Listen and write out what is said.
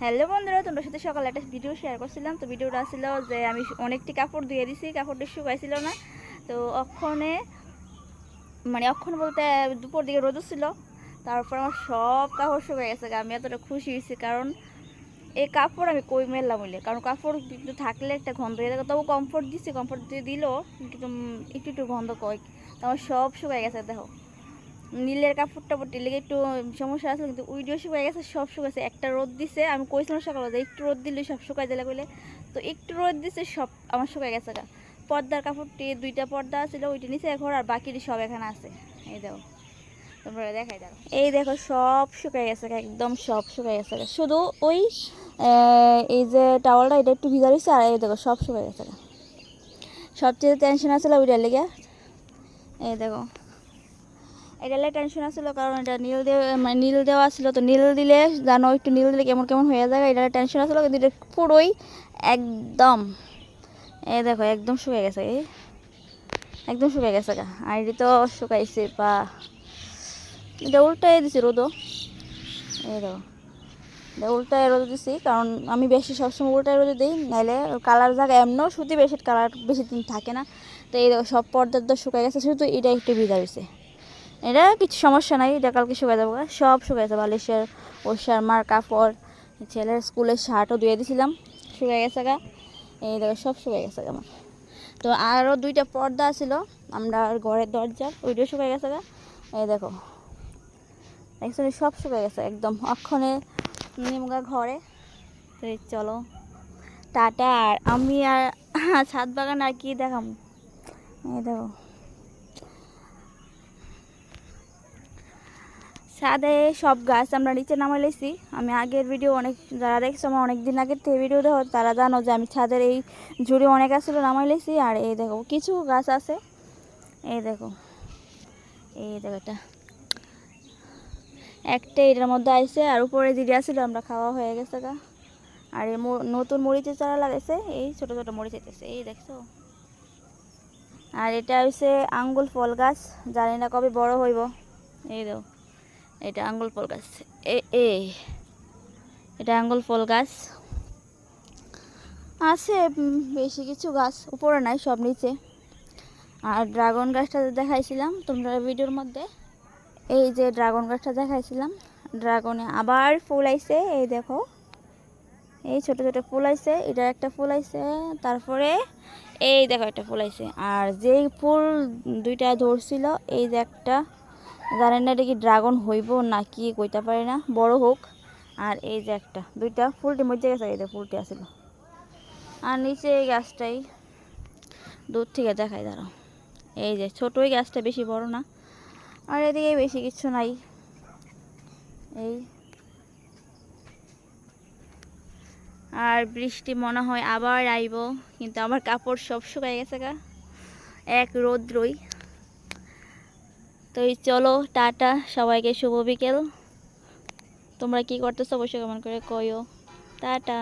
Hello বন্ধুরা, তোমরা সাথে সকালে একটা ভিডিও শেয়ার করছিলাম। তো ভিডিওটা ছিল যে আমি অনেকটি কাপড় ধুয়ে দিছি, কাপড়টা শুকাইছিল না। তো অক্ষণ বলতে দুপুর দিকে রোদ ছিল। তারপর আমার সব কাপড় শুকাই গেছে। আমি এতটা খুশি হয়েছি, কারণ এই কাপড় আমি কই মেললাম বলে, কারণ কাপড় কিন্তু থাকলে একটা গন্ধ হয়ে থাকে। তবু কমফোর্ট দিছি, কমফোর্ট দিয়ে দিল কিন্তু একটু একটু গন্ধ কয়। তো আমার সব শুকাই গেছে। দেখো, নীলের কাপড়টা পরতে লেগে একটু সমস্যা আছে, কিন্তু উইডিও শুকাই গেছে, সব শুকাইছে। একটা রোদ দিছে, আমি কইছিলাম সকালে যে একটু রোদ দিলে সব শুকাই দিলে কইলে, তো একটু রোদ দিছে, সব আমার শুকাই গেছে। পর্দার কাপড়টি দুইটা পর্দা ছিল, ওইটা নিচে এখন, আর বাকিটি সব এখানে আছে। এই দেখো, তোমরা দেখাই দেখো, এই দেখো সব শুকাই গেছে, একদম সব শুকাই গেছে। শুধু ওই এই যে টাওয়ালটা এটা একটু ভিজা রয়েছে, আর এই দেখো সব শুকাই গেছে। সবচেয়ে টেনশন আসলে ওইটার লেগে। এই দেখো, এটা টেনশন আসলো, কারণ এটা নীল দিয়ে নীল দেওয়া ছিল। তো নীল দিলে জানো, একটু নীল দিলে কেমন কেমন হয়ে যায়, এটা টেনশন আসলো। কিন্তু এটা পুরোই একদম, এই দেখো একদম শুকিয়ে গেছে, একদম শুকিয়ে গেছে আর এটা তো শুকাইছে বা এটা উল্টাই দিছি রোদও। এই দেখো, এটা উল্টাই রোদ দিছি, কারণ আমি বেশি সবসময় উল্টাই রোদে দিই, নাইলে কালার জায়গায় এমনও সুতি বেশি কালার বেশি দিন থাকে না। তো এই দেখো সব পর্দার তো শুকাই গেছে, শুধু এটা একটু ভিজা হয়েছে। এটা কিছু সমস্যা নাই, এটা কালকে শুকাই যাবো। সব শুকাই যাবো, বালিশের ওষার মার কাপড়, ছেলের স্কুলের শার্টও ধুয়ে দিয়েছিলাম, শুকাই গেছে এই দেখো সব শুকাই গেছে আমার। তো আরও দুইটা পর্দা ছিল আমরা ঘরের দরজার, ওইটাও শুকাই গেছে এই দেখো অ্যাকচুয়ালি সব শুকাই গেছে একদম। অক্ষণে নিমগা ঘরে। তো চলো টাটা। আর আমি আর ছাদ বাগান আর কি দেখাম, এই দেখো ছাদে সব গাছ আমরা নিচে নামাই লেছি। আমি আগের ভিডিও অনেক যারা দেখছো, আমার অনেক দিন আগের থেকে ভিডিও দেখো, তারা জানো যে আমি ছাদের এই ঝুড়ি অনেক আসছিলো নামাই লেছি। আর এই দেখো কিছু গাছ আছে, এই দেখো, এই দেখো এটা একটা এটার মধ্যে আইছে, আর উপরে যেটা আসছিলো আমরা খাওয়া হয়ে গেছে আর এই নতুন মরিচের চারা লাগাইছে, এই ছোট ছোট মরিচ হইতেছে, এই দেখছো। আর এটা হচ্ছে আঙ্গুল ফল গাছ, জানি না কবে বড় হইব। এই দেখো, এটা আঙ্গুল ফল গাছ, এটা আঙ্গুল ফল গাছ আছে। বেশি কিছু গাছ উপরে নাই, সব নিচে। আর ড্রাগন গাছটা দেখাইছিলাম তোমরা ভিডিওর মধ্যে, এই যে ড্রাগন গাছটা দেখাইছিলাম, ড্রাগনে আবার ফুল আইছে। এই দেখো, এই ছোট ছোট ফুল আইছে, এটা একটা ফুল আইছে, তারপরে এই দেখো একটা ফুল আইছে। আর যেই ফুল দুইটা ধরছিল, এই যে একটা, জানেন না এটা কি ড্রাগন হইব না কি কইতে পারি না, বড় হোক। আর এই যে একটা দুইটা ফুলটি মধ্যে গেছে, এই যে ফুলটি আসছিল। আর নিচে এই গাছটাই দূর থেকে দেখাই, দাঁড়াও, এই যে ছোটোই গাছটা, বেশি বড় না। আর এদিকে বেশি কিছু নাই। এই আর বৃষ্টি মনে হয় আবার আইব, কিন্তু আমার কাপড় সব শুকাই গেছে এক রোদ্রই। তো চলো টাটা, সবাইকে শুভ বিকেল। তোমরা কি করতেছো অবশ্যই কমেন্ট করে কইও। টাটা।